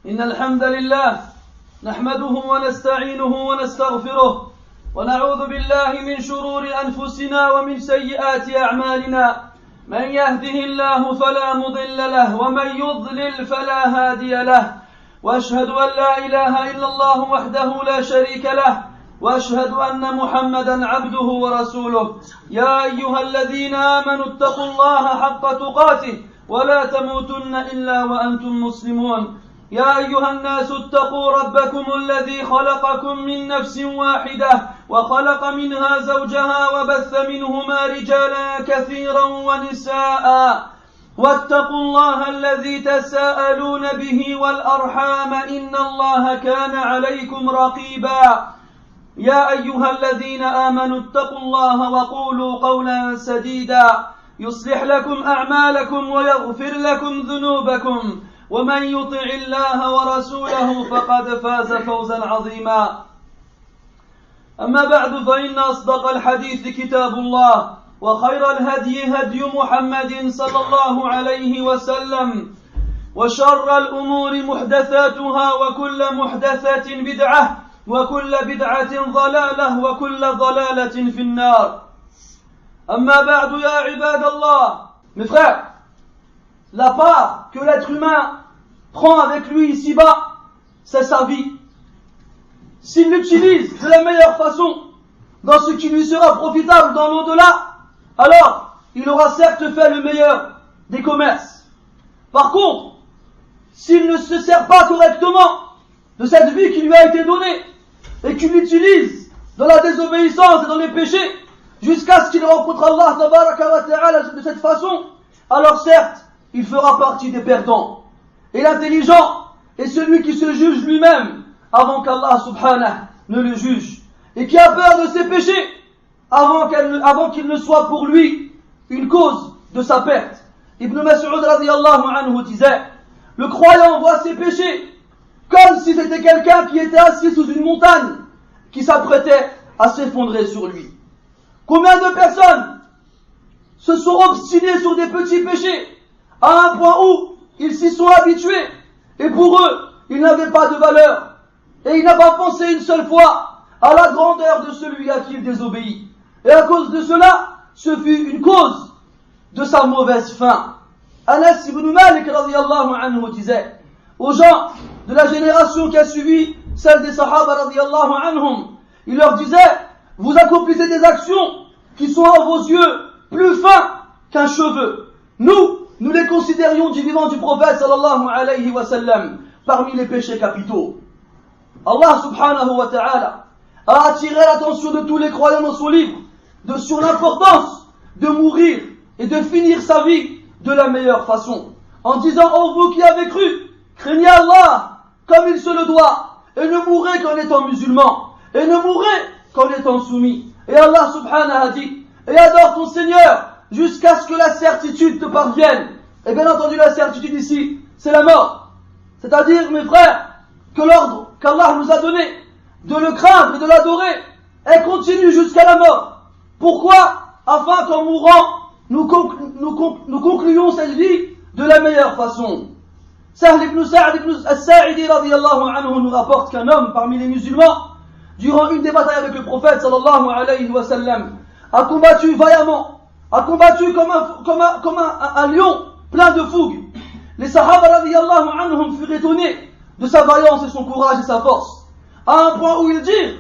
إن الحمد لله نحمده ونستعينه ونستغفره ونعوذ بالله من شرور أنفسنا ومن سيئات أعمالنا من يهده الله فلا مضل له ومن يضلل فلا هادي له وأشهد أن لا إله إلا الله وحده لا شريك له وأشهد أن محمدا عبده ورسوله يا أيها الذين آمنوا اتقوا الله حق تقاته ولا تموتن إلا وأنتم مسلمون يا أيها الناس اتقوا ربكم الذي خلقكم من نفس واحدة وخلق منها زوجها وبث منهما رجالا كثيرا ونساء واتقوا الله الذي تساءلون به والأرحام إن الله كان عليكم رقيبا يا أيها الذين آمنوا اتقوا الله وقولوا قولا سديدا يصلح لكم أعمالكم ويغفر لكم ذنوبكم ومن يطع الله ورسوله فقد فاز فوزا عظيما أما بعد فإن أصدق الحديث كتاب الله وخير الهدي هدي محمد صلى الله عليه وسلم وشر الأمور محدثاتها وكل محدثة بدعة وكل بدعة ضلالة وكل ضلالة في النار أما بعد يا عباد الله. Mes frères, la part que l'être humain prend avec lui ici-bas, c'est sa vie. S'il l'utilise de la meilleure façon dans ce qui lui sera profitable dans l'au-delà, alors il aura certes fait le meilleur des commerces. Par contre, s'il ne se sert pas correctement de cette vie qui lui a été donnée et qu'il l'utilise dans la désobéissance et dans les péchés jusqu'à ce qu'il rencontre Allah tabaraka wa ta'ala de cette façon, alors certes, il fera partie des perdants. Et l'intelligent est celui qui se juge lui-même avant qu'Allah subhanahu ne le juge et qui a peur de ses péchés avant qu'il ne soit pour lui une cause de sa perte. Ibn Mas'ud radiyallahu anhu disait: le croyant voit ses péchés comme si c'était quelqu'un qui était assis sous une montagne qui s'apprêtait à s'effondrer sur lui. Combien de personnes se sont obstinées sur des petits péchés à un point où ils s'y sont habitués et pour eux, ils n'avaient pas de valeur et ils n'ont pas pensé une seule fois à la grandeur de celui à qui il désobéit. Et à cause de cela, ce fut une cause de sa mauvaise fin. Anas ibn Malik radiyallahu anhu disait aux gens de la génération qui a suivi celle des Sahaba radiyallahu anhum, il leur disait: vous accomplissez des actions qui sont à vos yeux plus fins qu'un cheveu. Nous les considérions du vivant du prophète sallallahu alayhi wa sallam parmi les péchés capitaux. Allah subhanahu wa ta'ala a attiré l'attention de tous les croyants dans son livre sur l'importance de mourir et de finir sa vie de la meilleure façon, en disant: ô vous qui avez cru, craignez Allah comme il se le doit et ne mourrez qu'en étant musulman et ne mourrez qu'en étant soumis. Et Allah subhanahu a dit: et adore ton Seigneur jusqu'à ce que la certitude te parvienne. Et bien entendu, la certitude ici, c'est la mort. C'est-à-dire, mes frères, que l'ordre qu'Allah nous a donné de le craindre et de l'adorer est continu jusqu'à la mort. Pourquoi? Afin qu'en mourant, nous concluions cette vie de la meilleure façon. Sahl ibn Sa'd ibn as-Sa'idi radiyallahu anhu nous rapporte qu'un homme parmi les musulmans, durant une des batailles avec le prophète sallallahu alayhi wa sallam, a combattu vaillamment, a combattu comme un lion plein de fougue. Les Sahaba radiyallahu anhum furent étonnés de sa vaillance et son courage et sa force, à un point où ils dirent: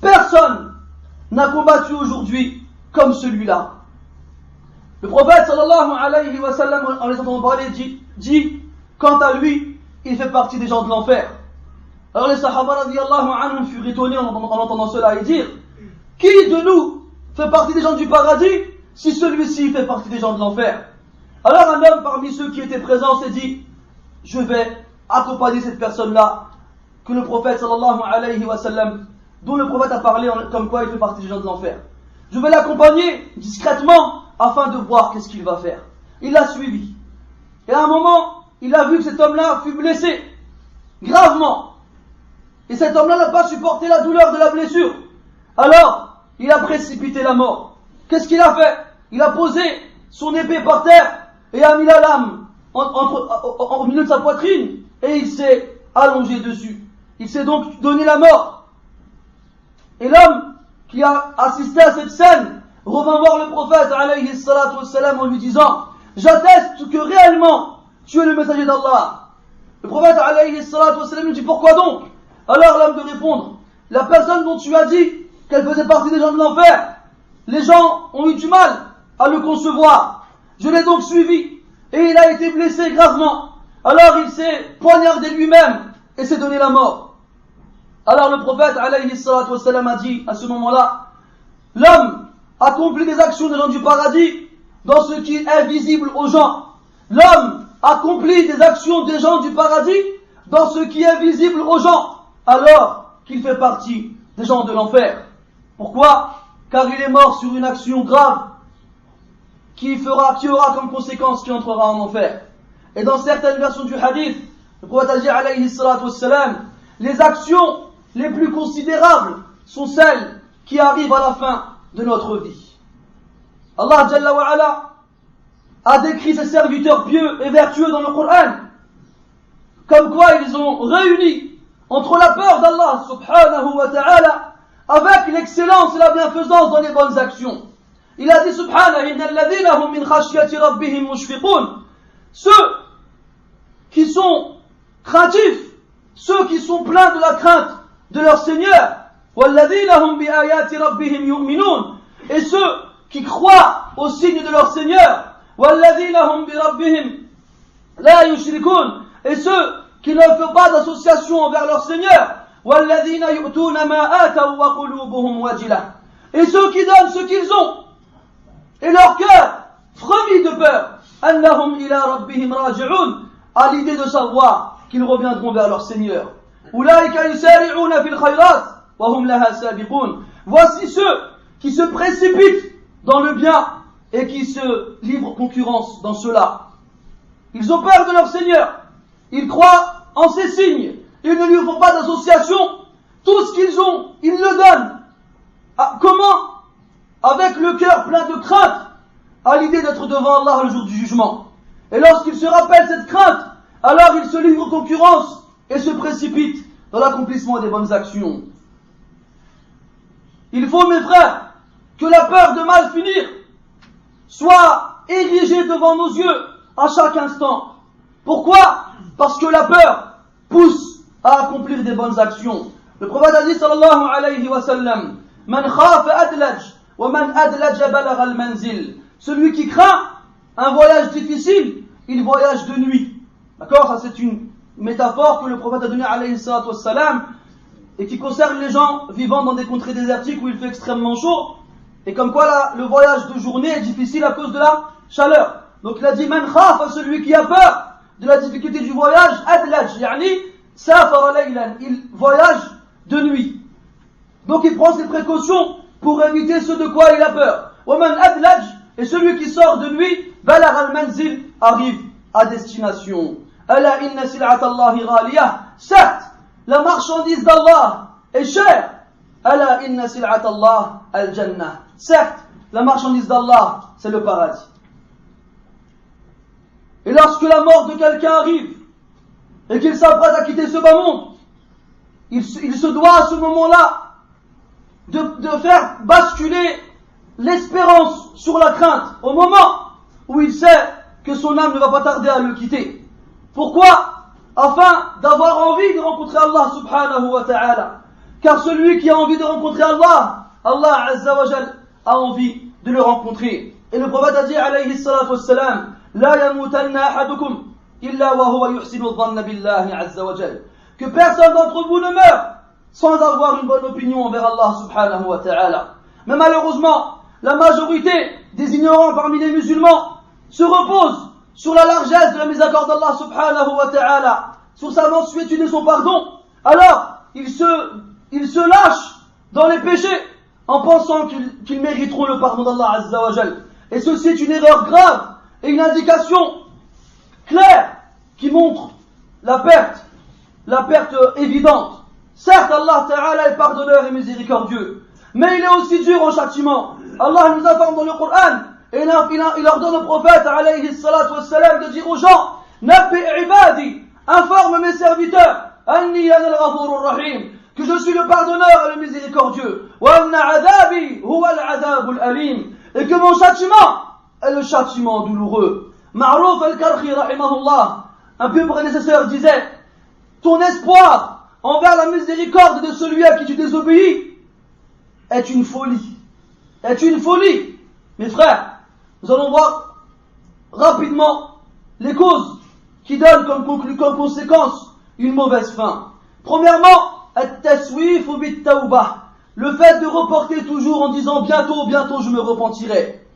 personne n'a combattu aujourd'hui comme celui-là. Le prophète sallallahu alayhi wa sallam, en les entendant parler, dit quant à lui, il fait partie des gens de l'enfer. Alors les Sahaba radiyallahu anhum furent étonnés en entendant cela et dirent: qui de nous fait partie des gens du paradis si celui-ci fait partie des gens de l'enfer? Alors un homme parmi ceux qui étaient présents s'est dit: je vais accompagner cette personne-là que le prophète sallallahu alayhi wa sallam, dont le prophète a parlé comme quoi il fait partie des gens de l'enfer. Je vais l'accompagner discrètement afin de voir qu'est-ce qu'il va faire. Il l'a suivi. Et à un moment, il a vu que cet homme-là fut blessé gravement. Et cet homme-là n'a pas supporté la douleur de la blessure. Alors, il a précipité la mort. Qu'est-ce qu'il a fait? Il a posé son épée par terre et a mis la lame au milieu de sa poitrine et il s'est allongé dessus. Il s'est donc donné la mort. Et l'homme qui a assisté à cette scène revint voir le prophète alayhi salatu wassalam en lui disant: j'atteste que réellement tu es le messager d'Allah. Le prophète alayhi salatu wassalam lui dit: pourquoi donc? Alors l'homme de répondre: la personne dont tu as dit qu'elle faisait partie des gens de l'enfer, les gens ont eu du mal à le concevoir. Je l'ai donc suivi et il a été blessé gravement. Alors il s'est poignardé lui-même et s'est donné la mort. Alors le prophète alayhi salatu wassalam a dit à ce moment-là: l'homme accomplit des actions des gens du paradis dans ce qui est visible aux gens. L'homme accomplit des actions des gens du paradis dans ce qui est visible aux gens, alors qu'il fait partie des gens de l'enfer. Pourquoi? Car il est mort sur une action grave qui aura comme conséquence qu'il entrera en enfer. Et dans certaines versions du hadith, le prophète a dit alayhi salatu wassalam: les actions les plus considérables sont celles qui arrivent à la fin de notre vie. Allah Jalla wa Ala a décrit ses serviteurs pieux et vertueux dans le Coran, comme quoi ils ont réuni entre la peur d'Allah subhanahu wa ta'ala avec l'excellence et la bienfaisance dans les bonnes actions. Il a dit subhanahu: innal ladhina hum min khashyati rabbihim mushfiqun. Ceux qui sont craintifs, ceux qui sont pleins de la crainte de leur Seigneur, walladhina hum bi ayati rabbihim yu'minun, et ceux qui croient aux signes de leur Seigneur, walladhina hum bi rabbihim la yushrikun, et ceux qui ne font pas d'association envers leur Seigneur, walladhina yu'tuna ma ataw wa qulubuhum wajila, et ceux qui donnent ce qu'ils ont et leur cœur frémit de peur, annahum ila rabbihim raji'un, à l'idée de savoir qu'ils reviendront vers leur Seigneur. Ulaika yusari'una fil khayrat wa hum laha sabiqun. Voici ceux qui se précipitent dans le bien et qui se livrent concurrence dans cela. Ils ont peur de leur Seigneur, ils croient en ses signes, ils ne lui font pas d'association, tout ce qu'ils ont, ils le donnent. Comment? Avec le cœur plein de crainte, à l'idée d'être devant Allah le jour du jugement. Et lorsqu'ils se rappellent cette crainte, alors ils se livrent concurrence et se précipitent dans l'accomplissement des bonnes actions. Il faut, mes frères, que la peur de mal finir soit érigée devant nos yeux à chaque instant. Pourquoi? Parce que la peur pousse à accomplir des bonnes actions. Le prophète a dit sallallahu alayhi wa sallam: man khafa adlaj wa man adlaja balagha al-manzil. Celui qui craint un voyage difficile, il voyage de nuit. D'accord? Ça c'est une métaphore que le prophète a donnée alayhi salatu wassalam et qui concerne les gens vivant dans des contrées désertiques où il fait extrêmement chaud. Et comme quoi là, le voyage de journée est difficile à cause de la chaleur. Donc il a dit: man khafa, celui qui a peur de la difficulté du voyage, adlaj, yani safara laylan, il voyage de nuit. Donc il prend ses précautions pour éviter ce de quoi il a peur. Wa man adlaj, et celui qui sort de nuit, balagha al-manzil, arrive à destination. Ala inna sil'ata Allahi ghaliyah. Certes, la marchandise d'Allah est chère. Ala inna sil'ata Allah al-jannah. Certes, la marchandise d'Allah, c'est le paradis. Et lorsque la mort de quelqu'un arrive et qu'il s'apprête à quitter ce bas monde, il se doit à ce moment-là de faire basculer l'espérance sur la crainte au moment où il sait que son âme ne va pas tarder à le quitter. Pourquoi? Afin d'avoir envie de rencontrer Allah subhanahu wa ta'ala. Car celui qui a envie de rencontrer Allah, Allah azza wa jal a envie de le rencontrer. Et le prophète a dit alayhi salatu wassalam: la yamutanna ahadukum illa wa huwa yuhsinu dhanna billahi azza wa jal. Que personne d'entre vous ne meure sans avoir une bonne opinion envers Allah subhanahu wa ta'ala. Mais malheureusement, la majorité des ignorants parmi les musulmans se repose sur la largesse de la miséricorde d'Allah subhanahu wa ta'ala, sur sa mansuétude et son pardon. Alors, ils se lâchent dans les péchés en pensant qu'ils mériteront le pardon d'Allah azza wa jal. Et ceci est une erreur grave et une indication claire qui montre la perte évidente. Certes, Allah Ta'ala est pardonneur et miséricordieux, mais il est aussi dur en châtiment. Allah nous informe dans le Coran et il ordonne au prophète alayhi salatu wassalam de dire aux gens: Nabbi ibadi, informe mes serviteurs, أني أنا الغفور الرحيم, que je suis le pardonneur et le miséricordieux, وأن عذابي هو العذاب الأليم, et que mon châtiment est le châtiment douloureux. Ma'rouf al-Karhi rahimahullah, un peu prédécesseur, disait: ton espoir envers la miséricorde de celui à qui tu désobéis est une folie. Est une folie. Mes frères, nous allons voir rapidement les causes qui donnent comme conséquence une mauvaise fin. Premièrement, at-taswif bit-tawbah, le fait de reporter toujours en disant bientôt, bientôt je me repentirai.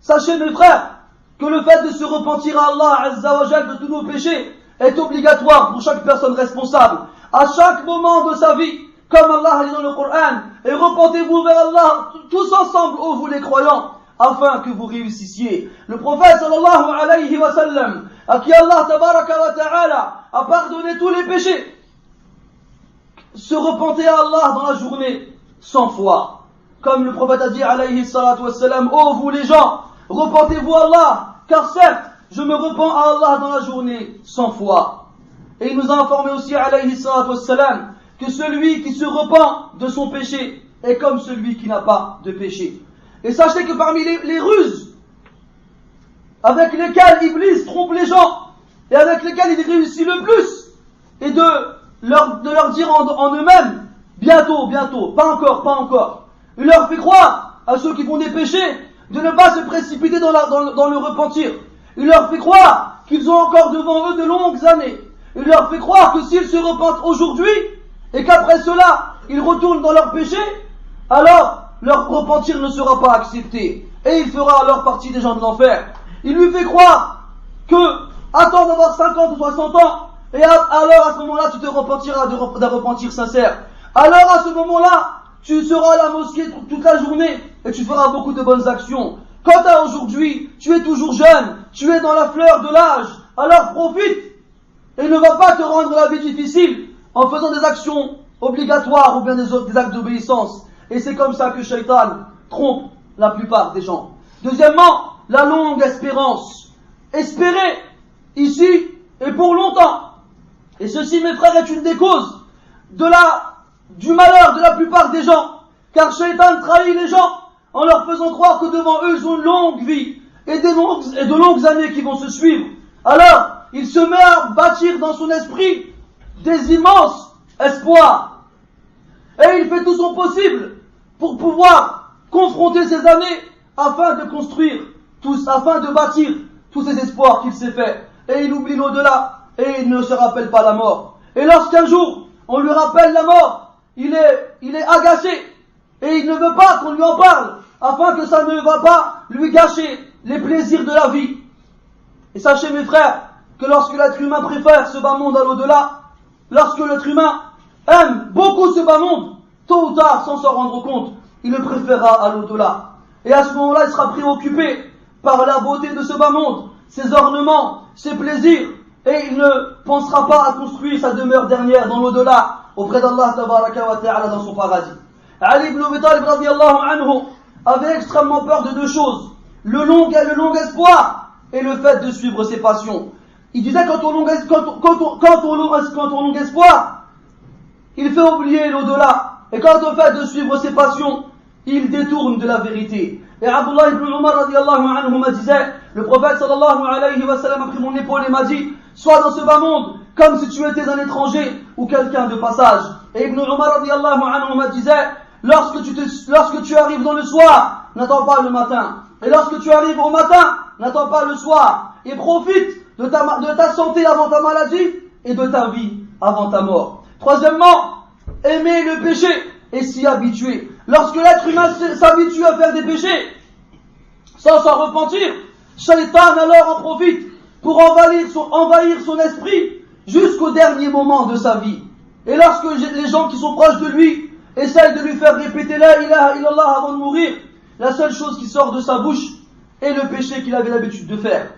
Sachez mes frères que le fait de se repentir à Allah Azza wa Jal de tous nos péchés est obligatoire pour chaque personne responsable, à chaque moment de sa vie, comme Allah dit dans le Coran, et repentez-vous vers Allah tous ensemble, ô vous les croyants, afin que vous réussissiez. Le prophète sallallahu alayhi wa sallam, à qui Allah tabaraka wa ta'ala a pardonné tous les péchés, se repentait à Allah dans la journée 100 fois. Comme le prophète a dit alayhi salatu wa sallam: ô vous les gens, repentez-vous à Allah, car certes, je me repens à Allah dans la journée 100 fois. Et il nous a informé aussi alayhi salatu wa sallam que celui qui se repent de son péché est comme celui qui n'a pas de péché. Et sachez que parmi les ruses avec lesquelles Iblis trompe les gens et avec lesquelles il réussit le plus, et de leur dire en eux-mêmes bientôt, bientôt, pas encore, pas encore. Il leur fait croire à ceux qui font des péchés de ne pas se précipiter dans le repentir. Il leur fait croire qu'ils ont encore devant eux de longues années. Il leur fait croire que s'ils se repentent aujourd'hui et qu'après cela ils retournent dans leur péché, alors leur repentir ne sera pas accepté et il fera alors partie des gens de l'enfer. Il lui fait croire que attends d'avoir 50 ou 60 ans et alors à ce moment-là tu te repentiras d'un repentir sincère. Alors à ce moment-là tu seras à la mosquée toute la journée et tu feras beaucoup de bonnes actions. Quant à aujourd'hui, tu es toujours jeune, tu es dans la fleur de l'âge, alors profite et ne va pas te rendre la vie difficile en faisant des actions obligatoires ou bien des actes d'obéissance. Et c'est comme ça que Shaitan trompe la plupart des gens. Deuxièmement, la longue espérance. Espérer ici et pour longtemps. Et ceci, mes frères, est une des causes du malheur de la plupart des gens. Car Shaitan trahit les gens en leur faisant croire que devant eux, ils ont une longue vie et de longues années qui vont se suivre. Alors, il se met à bâtir dans son esprit des immenses espoirs. Et il fait tout son possible pour pouvoir confronter ces années afin de bâtir tous ces espoirs qu'il s'est fait. Et il oublie l'au-delà et il ne se rappelle pas la mort. Et lorsqu'un jour on lui rappelle la mort, il est agacé et il ne veut pas qu'on lui en parle afin que ça ne va pas lui gâcher les plaisirs de la vie. Et sachez mes frères que lorsque l'être humain préfère ce bas monde à l'au-delà, lorsque l'être humain aime beaucoup ce bas monde, tôt ou tard, sans s'en rendre compte, il le préférera à l'au-delà. Et à ce moment-là, il sera préoccupé par la beauté de ce bas monde, ses ornements, ses plaisirs, et il ne pensera pas à construire sa demeure dernière dans l'au-delà, auprès d'Allah tabaraka wa ta'ala dans son paradis. Ali ibn Abi Talib radiyallahu anhu avait extrêmement peur de deux choses: le long espoir et le fait de suivre ses passions. Il disait quant au long espoir, il fait oublier l'au-delà. Et quant au fait de suivre ses passions, il détourne de la vérité. Et Abdullah ibn Umar radiallahu anhu me disait: le prophète sallallahu alayhi wa sallam a pris mon épaule et m'a dit: sois dans ce bas monde comme si tu étais un étranger ou quelqu'un de passage. Et Ibn Umar radiallahu anhu me disait: lorsque tu arrives dans le soir, n'attends pas le matin. Et lorsque tu arrives au matin, n'attends pas le soir. Et profite de ta santé avant ta maladie et de ta vie avant ta mort. Troisièmement, aimer le péché et s'y habituer. Lorsque l'être humain s'habitue à faire des péchés sans s'en repentir, Shaitan alors en profite pour envahir son esprit jusqu'au dernier moment de sa vie. Et lorsque les gens qui sont proches de lui essayent de lui faire répéter la ilaha illallah avant de mourir, la seule chose qui sort de sa bouche est le péché qu'il avait l'habitude de faire.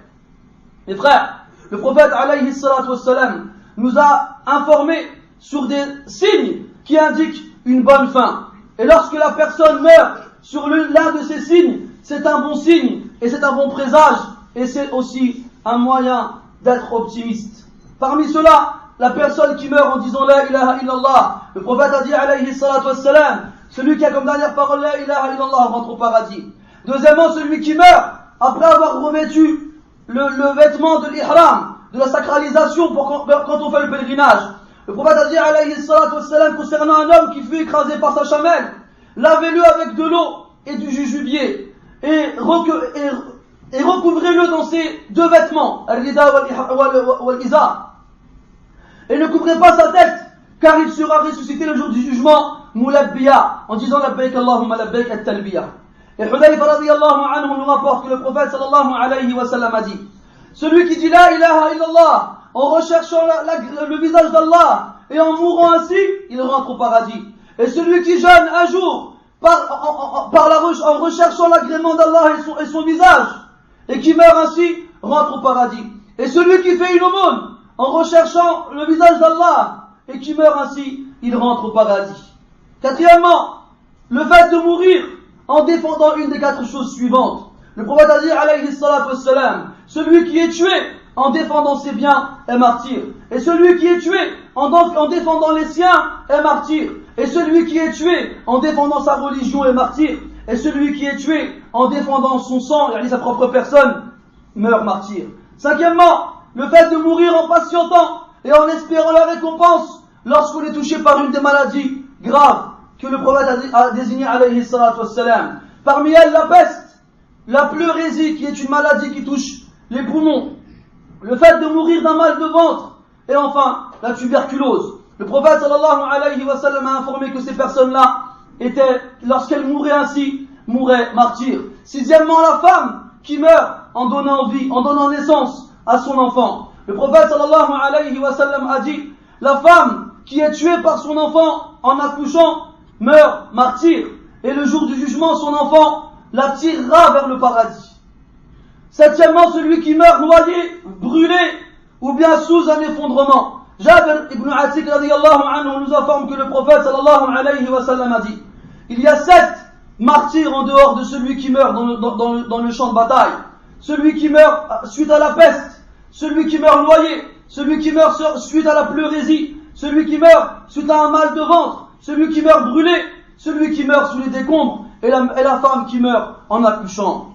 Mes frères, le prophète alayhi salatu wassalam nous a informés sur des signes qui indiquent une bonne fin. Et lorsque la personne meurt sur l'un de ces signes, c'est un bon signe et c'est un bon présage et c'est aussi un moyen d'être optimiste. Parmi cela, la personne qui meurt en disant la ilaha illallah, le prophète a dit alayhi salatu wassalam, celui qui a comme dernière parole la ilaha illallah rentre au paradis. Deuxièmement, celui qui meurt après avoir revêtu le vêtement de l'ihram, de la sacralisation quand on fait le pèlerinage. Le prophète a dit alayhi salatu wassalam concernant un homme qui fut écrasé par sa chamelle, lavez-le avec de l'eau et du jujubier et recouvrez-le dans ses deux vêtements, al-rida wal-izar, et ne couvrez pas sa tête car il sera ressuscité le jour du jugement mulabbiya en disant labbaik Allahumma labbaik at-talbiya. Et Hudayfa radiyallahu anhu nous rapporte que le prophète sallallahu alayhi wa sallam a dit, celui qui dit la ilaha illallah en recherchant le visage d'Allah et en mourant ainsi, il rentre au paradis. Et celui qui jeûne un jour en recherchant l'agrément d'Allah et son visage et qui meurt ainsi, rentre au paradis. Et celui qui fait une aumône en recherchant le visage d'Allah et qui meurt ainsi, il rentre au paradis. Quatrièmement, le fait de mourir en défendant une des quatre choses suivantes. Le prophète a dit alayhi salatu wassalam, celui qui est tué en défendant ses biens est martyr. Et celui qui est tué en défendant les siens est martyr. Et celui qui est tué en défendant sa religion est martyr. Et celui qui est tué en défendant son sang, et sa propre personne, meurt martyr. Cinquièmement, le fait de mourir en patientant et en espérant la récompense lorsqu'on est touché par une des maladies graves que le prophète a désigné alayhi salatu wassalam. Parmi elles, la peste, la pleurésie qui est une maladie qui touche les poumons, le fait de mourir d'un mal de ventre, et enfin la tuberculose. Le prophète sallallahu alayhi wa sallam a informé que ces personnes-là étaient, lorsqu'elles mouraient ainsi, mouraient martyrs. Sixièmement, la femme qui meurt en donnant vie, en donnant naissance à son enfant. Le prophète sallallahu alayhi wa sallam a dit, la femme qui est tuée par son enfant en accouchant meurt martyr, et le jour du jugement, son enfant la tirera vers le paradis. Septièmement, celui qui meurt noyé, brûlé, ou bien sous un effondrement. Jabir ibn Atik radiyallahu anhu nous informe que le prophète sallallahu alayhi wa sallam a dit, il y a 7 martyrs en dehors de celui qui meurt dans le champ de bataille. Celui qui meurt suite à la peste, celui qui meurt noyé, celui qui meurt suite à la pleurésie, celui qui meurt suite à un mal de ventre, celui qui meurt brûlé, celui qui meurt sous les décombres, et la femme qui meurt en accouchant.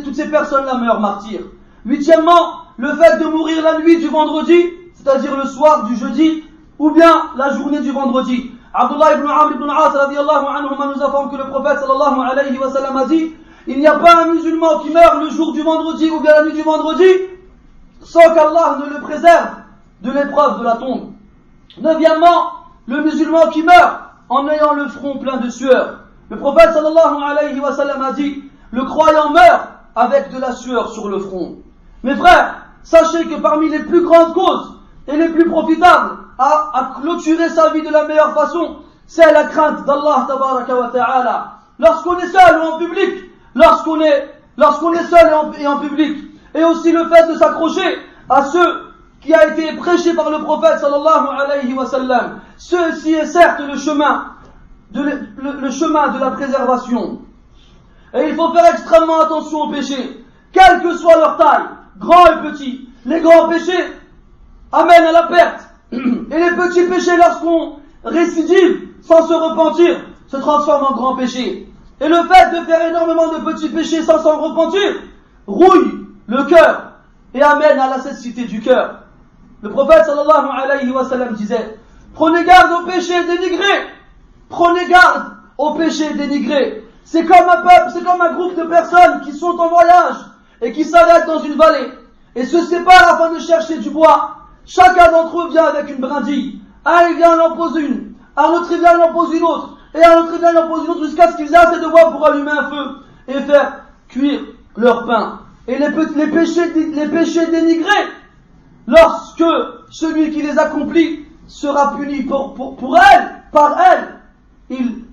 Toutes ces personnes-là meurent martyrs. Huitièmement, le fait de mourir la nuit du vendredi, c'est-à-dire le soir du jeudi, ou bien la journée du vendredi. Abdullah ibn Amr ibn As radiyallahu anhu nous informe que le prophète sallallahu alayhi wa sallam a dit, il n'y a pas un musulman qui meurt le jour du vendredi ou bien la nuit du vendredi, sans qu'Allah ne le préserve de l'épreuve de la tombe. Neuvièmement, le musulman qui meurt en ayant le front plein de sueur. Le prophète sallallahu alayhi wa sallam a dit, le croyant meurt avec de la sueur sur le front. Mes frères, sachez que parmi les plus grandes causes et les plus profitables à clôturer sa vie de la meilleure façon, c'est la crainte d'Allah tabaraka wa ta'ala. Lorsqu'on est seul ou en public, lorsqu'on est seul et en public, et aussi le fait de s'accrocher à ce qui a été prêché par le prophète sallallahu alayhi wa sallam. Ceci est certes le chemin de la préservation. Et il faut faire extrêmement attention aux péchés, quelle que soit leur taille, grands et petits. Les grands péchés amènent à la perte, et les petits péchés, lorsqu'on récidive sans se repentir, se transforment en grands péchés. Et le fait de faire énormément de petits péchés sans s'en repentir rouille le cœur et amène à la cécité du cœur. Le prophète sallallahu alayhi wa sallam disait, prenez garde aux péchés dénigrés, prenez garde aux péchés dénigrés. C'est comme un peuple, c'est comme un groupe de personnes qui sont en voyage et qui s'arrêtent dans une vallée et se séparent afin de chercher du bois. Chacun d'entre eux vient avec une brindille. Un il vient en pose une, un autre il vient en pose une autre, et un autre il vient en pose une autre, jusqu'à ce qu'ils aient assez de bois pour allumer un feu et faire cuire leur pain. Et les péchés dénigrés, lorsque celui qui les accomplit sera puni par elle, il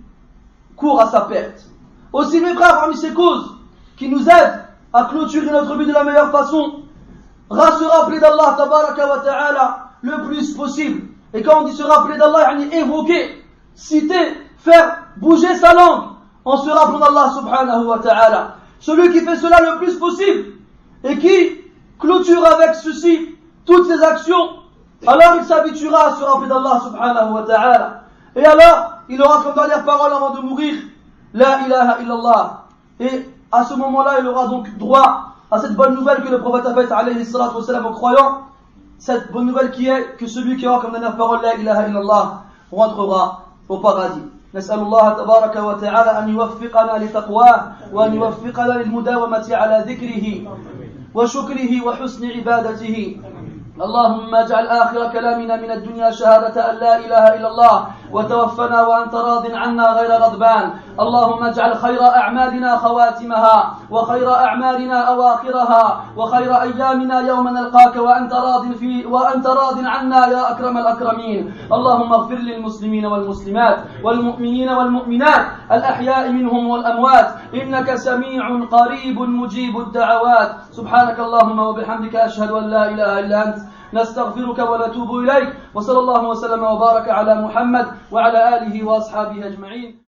court à sa perte. Aussi mes frères, parmi ces causes qui nous aident à clôturer notre vie de la meilleure façon, se rappeler d'Allah tabaraka wa ta'ala le plus possible. Et quand on dit se rappeler d'Allah, évoquer, citer, faire bouger sa langue en se rappelant d'Allah subhanahu wa ta'ala. Celui qui fait cela le plus possible et qui clôture avec ceci toutes ses actions alors il s'habituera à se rappeler d'Allah subhanahu wa ta'ala. Et alors, il aura comme dernière parole avant de mourir, La ilaha illallah. Et à ce moment-là, il aura donc droit à cette bonne nouvelle que le prophète a faite, alayhi salatu wassalam, aux croyants. Cette bonne nouvelle qui est que celui qui aura comme dernière parole, La ilaha illallah, rentrera au paradis. نسأل الله تبارك وتعالى أن يوفقنا لتقواه وأن يوفقنا للمداومة على ذكره وشكره وحسن عبادته. اللهم اجعل آخر كلامنا من الدنيا شهادة أن لا إله إلا الله وتوفنا وأنت راض عنا غير غضبان. اللهم اجعل خير أعمالنا خواتمها وخير أعمالنا أواخرها وخير أيامنا يوم نلقاك وأنت راض عنا يا أكرم الأكرمين. اللهم اغفر للمسلمين والمسلمات والمؤمنين والمؤمنات الأحياء منهم والأموات إنك سميع قريب مجيب الدعوات. سبحانك اللهم وبحمدك أشهد أن لا إله إلا أنت نستغفرك ونتوب إليك. وصلى الله وسلم وبارك على محمد وعلى آله وأصحابه أجمعين.